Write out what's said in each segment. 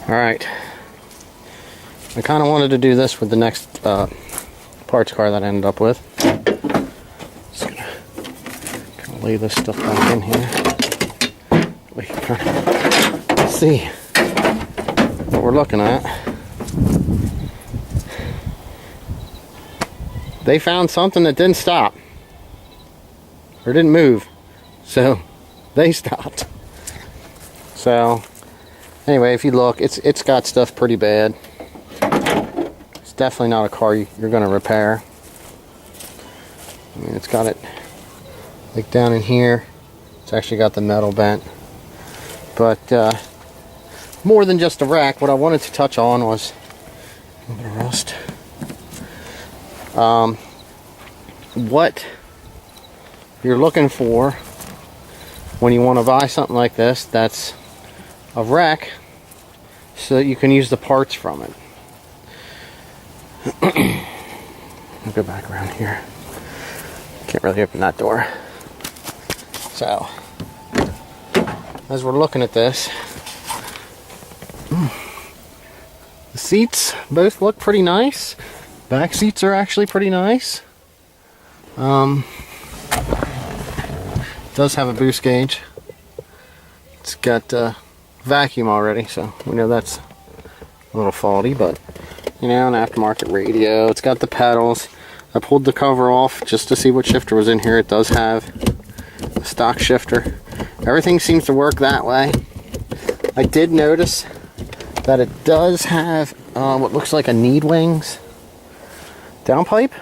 Alright. I kind of wanted to do this with the next parts car that I ended up with. Just gonna lay this stuff back in here. We can kind of see what we're looking at. They found something that didn't stop. Or didn't move. So they stopped. So anyway, if you look, it's got stuff pretty bad. It's definitely not a car you're going to repair. I mean, it's got it like down in here. It's actually got the metal bent. But more than just a wreck, what I wanted to touch on was a little bit of rust. What you're looking for when you want to buy something like this that's a wreck, so that you can use the parts from it. I'll go back around here. Can't really open that door. So, as we're looking at this, the seats both look pretty nice. Back seats are actually pretty nice. Does have a boost gauge. It's got vacuum already, so we know that's a little faulty, but you know, an aftermarket radio. It's got the pedals. I pulled the cover off just to see what shifter was in here. It does have a stock shifter. Everything seems to work that way. I did notice that it does have what looks like a need wings downpipe.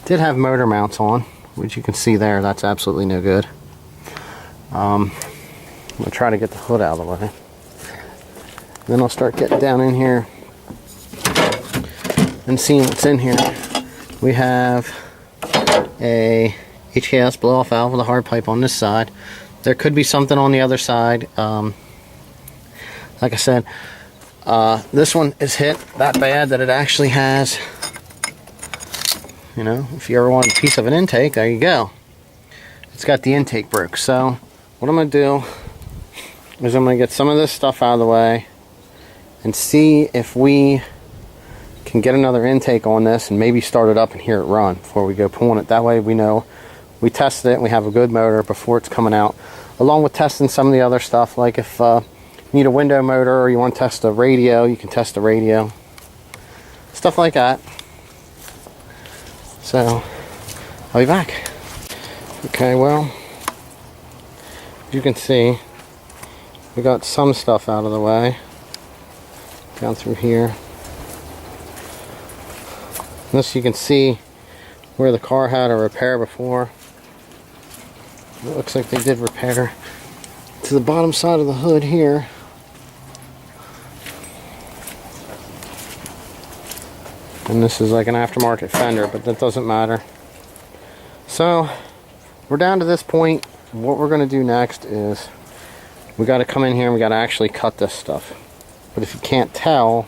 Did have motor mounts on, which you can see there. That's absolutely no good. I'm gonna try to get the hood out of the way. Then I'll start getting down in here and seeing what's in here. We have a HKS blow-off valve with a hard pipe on this side. There could be something on the other side. Like I said, this one is hit that bad that it actually has, you know, if you ever want a piece of an intake, there you go. It's got the intake broke. So what I'm going to do is I'm going to get some of this stuff out of the way and see if we can get another intake on this and maybe start it up and hear it run before we go pulling it. That way we know we tested it and we have a good motor before it's coming out. Along with testing some of the other stuff, like if you need a window motor or you want to test a radio, you can test the radio. Stuff like that. So, I'll be back. Okay, well, as you can see, we got some stuff out of the way. Down through here. This you can see where the car had a repair before. It looks like they did repair to the bottom side of the hood here. And this is like an aftermarket fender, but that doesn't matter. So, we're down to this point. What we're going to do next is we got to come in here and we got to actually cut this stuff. But if you can't tell,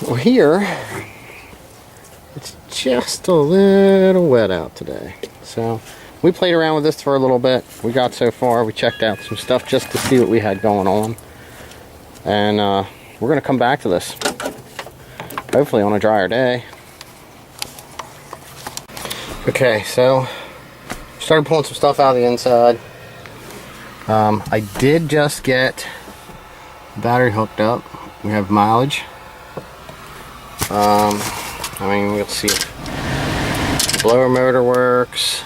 well, here it's just a little wet out today. So we played around with this for a little bit. We got so far. We checked out some stuff just to see what we had going on. And we're going to come back to this. Hopefully on a drier day. Okay, so started pulling some stuff out of the inside. I did just get the battery hooked up. We have mileage. I mean, we'll see if the blower motor works.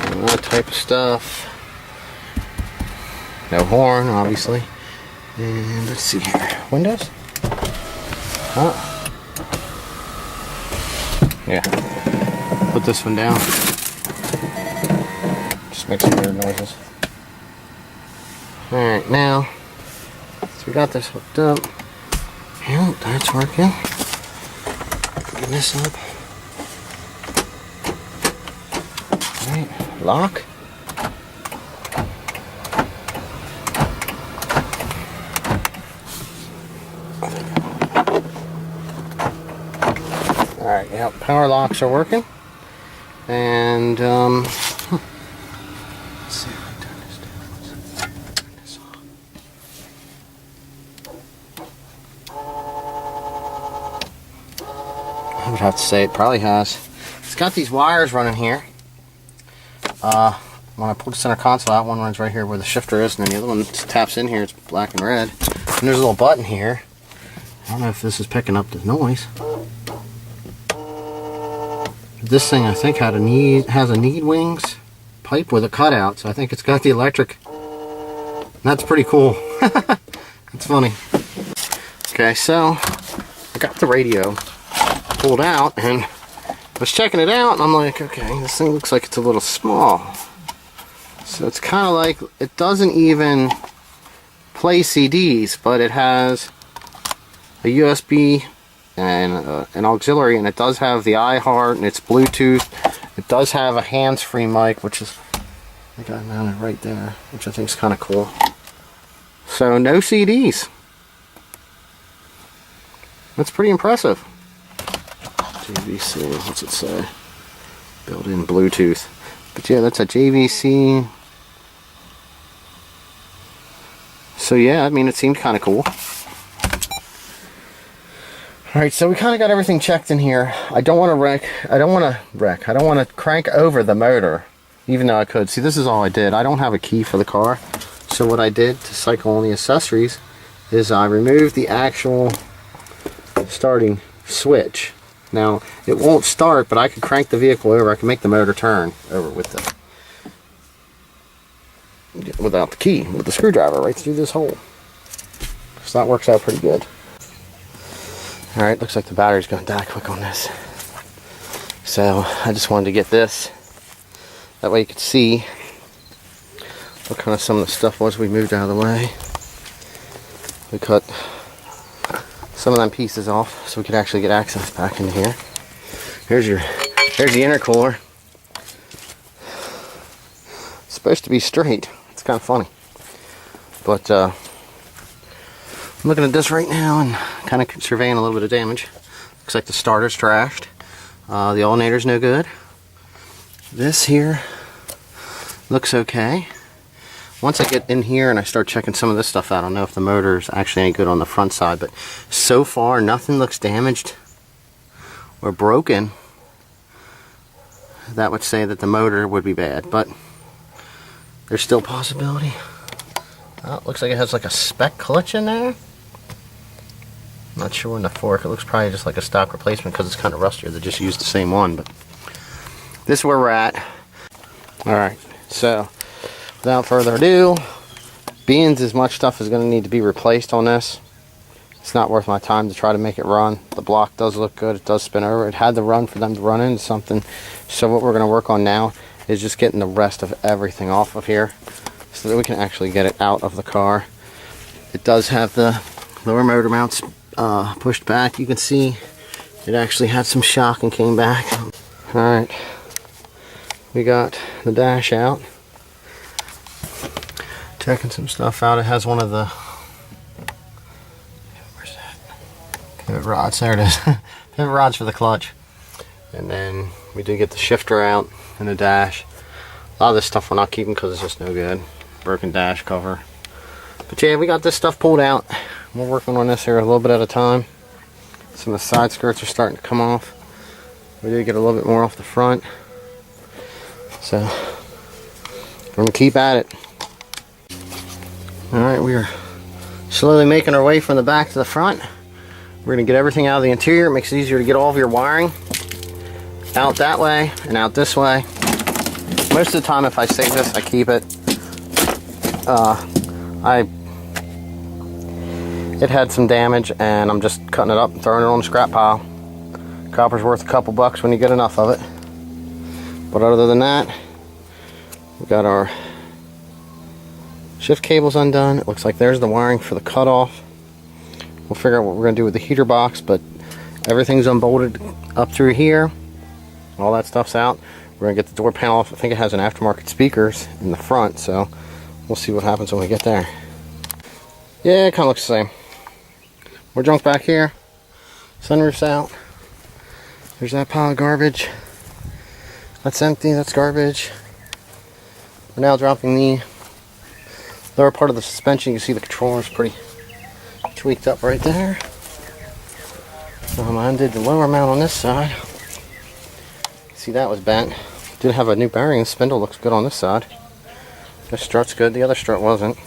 And that type of stuff. No horn, obviously. And let's see here. Windows? Huh? Yeah. Put this one down. Just make some weird noises. Alright, now, so we got this hooked up. Yeah, that's working. Getting this up. Alright, lock. Alright, yeah, power locks are working. And, let's would have to say it probably has. It's got these wires running here. When I pull the center console out, one runs right here where the shifter is, and then the other one taps in here. It's black and red. And there's a little button here. I don't know if this is picking up the noise. This thing, I think, has a need wings pipe with a cutout, so I think it's got the electric. That's pretty cool. That's funny. Okay, so I got the radio pulled out and was checking it out, and I'm like, okay, this thing looks like it's a little small. So it's kind of like, it doesn't even play CDs, but it has a USB and an auxiliary, and it does have the iHeart, and it's Bluetooth. It does have a hands-free mic, which is, I got it mounted right there, which I think is kind of cool. So no CDs. That's pretty impressive. JVC, what's it say? Built-in Bluetooth. But yeah, that's a JVC. So yeah, I mean, it seemed kind of cool. Alright, so we kind of got everything checked in here. I don't want to crank over the motor, even though I could. See, this is all I did. I don't have a key for the car. So what I did to cycle on the accessories is I removed the actual starting switch. Now, it won't start, but I can crank the vehicle over. I can make the motor turn over without the key, with the screwdriver right through this hole. So that works out pretty good. Alright, looks like the battery's going to die quick on this. So I just wanted to get this. That way you could see what kind of some of the stuff was we moved out of the way. We cut some of them pieces off so we could actually get access back into here. Here's the intercooler. It's supposed to be straight. It's kind of funny. But I'm looking at this right now and kind of surveying a little bit of damage. Looks like the starter's trashed. The alternator's no good. This here looks okay. Once I get in here and I start checking some of this stuff out, I don't know if the motor's actually any good on the front side, but so far nothing looks damaged or broken. That would say that the motor would be bad, but there's still possibility. Oh, it looks like it has like a spec clutch in there. Not sure on the fork. It looks probably just like a stock replacement because it's kind of rustier. They just used the same one, but this is where we're at. Alright, so without further ado, being as much stuff is going to need to be replaced on this, it's not worth my time to try to make it run. The block does look good. It does spin over. It had to run for them to run into something. So what we're going to work on now is just getting the rest of everything off of here so that we can actually get it out of the car. It does have the lower motor mounts pushed back. You can see it actually had some shock and came back. Alright, we got the dash out. Checking some stuff out. It has one of the, where's that? Pivot rods. There it is. Pivot rods for the clutch. And then we did get the shifter out and the dash. A lot of this stuff we're not keeping because it's just no good. Broken dash cover. But yeah, we got this stuff pulled out. We're working on this here a little bit at a time. Some of the side skirts are starting to come off. We did get a little bit more off the front. So we're going to keep at it. Alright, we are slowly making our way from the back to the front. We're going to get everything out of the interior. It makes it easier to get all of your wiring out that way and out this way. Most of the time if I save this, I keep it. It had some damage and I'm just cutting it up and throwing it on the scrap pile. Copper's worth a couple bucks when you get enough of it. But other than that, we got our shift cables undone. It looks like there's the wiring for the cutoff. We'll figure out what we're going to do with the heater box, but everything's unbolted up through here. All that stuff's out. We're going to get the door panel off. I think it has an aftermarket speakers in the front, so we'll see what happens when we get there. Yeah, it kind of looks the same. More junk back here. Sunroof's out. There's that pile of garbage. That's empty, that's garbage. We're now dropping the lower part of the suspension. You can see the controller is pretty tweaked up right there. I undid the lower mount on this side. See, that was bent. Did have a new bearing. The spindle looks good on this side. This strut's good. The other strut wasn't.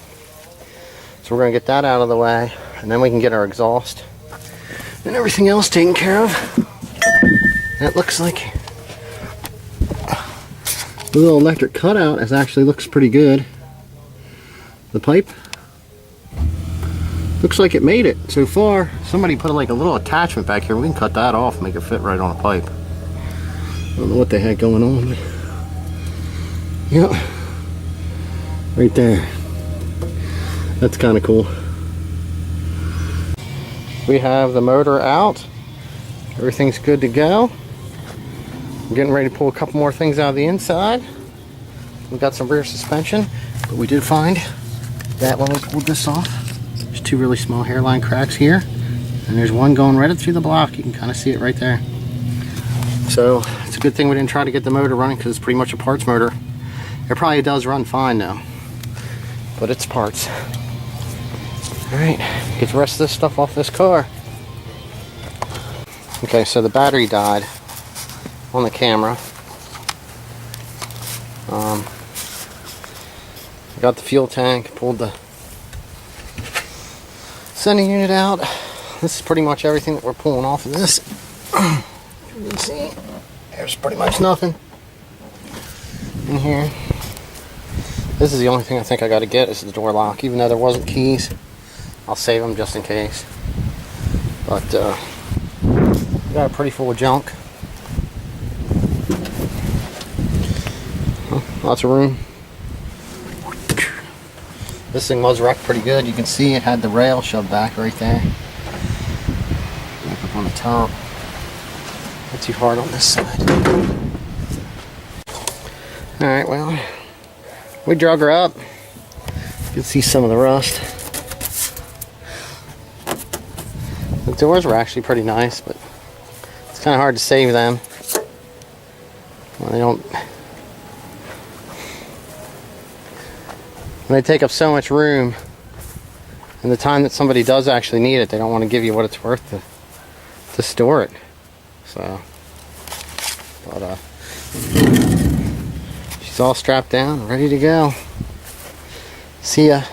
So we're going to get that out of the way, and then we can get our exhaust and everything else taken care of. That looks like the little electric cutout actually looks pretty good. The pipe looks like it made it so far. Somebody put like a little attachment back here. We can cut that off and make it fit right on a pipe. I don't know what they had going on, but yeah, right there. That's kind of cool. We have the motor out. Everything's good to go. I'm getting ready to pull a couple more things out of the inside. We got some rear suspension, but we did find that when we pulled this off, there's two really small hairline cracks here, and there's one going right up through the block. You can kind of see it right there. So it's a good thing we didn't try to get the motor running, because it's pretty much a parts motor. It probably does run fine though, but it's parts. Alright, get the rest of this stuff off this car. Okay, so the battery died on the camera. Got the fuel tank, pulled the sending unit out. This is pretty much everything that we're pulling off of this. You can see there's pretty much nothing in here. This is the only thing I think I got to get is the door lock, even though there wasn't keys. I'll save them just in case. But we got it pretty full of junk. Lots of room. This thing was wrecked pretty good. You can see it had the rail shoved back right there. Back up on the top. Not too hard on this side. Alright, well, we drug her up. You can see some of the rust. The doors were actually pretty nice, but it's kind of hard to save them. Well, when they take up so much room, and the time that somebody does actually need it, they don't want to give you what it's worth to store it. So, but she's all strapped down, ready to go. See ya.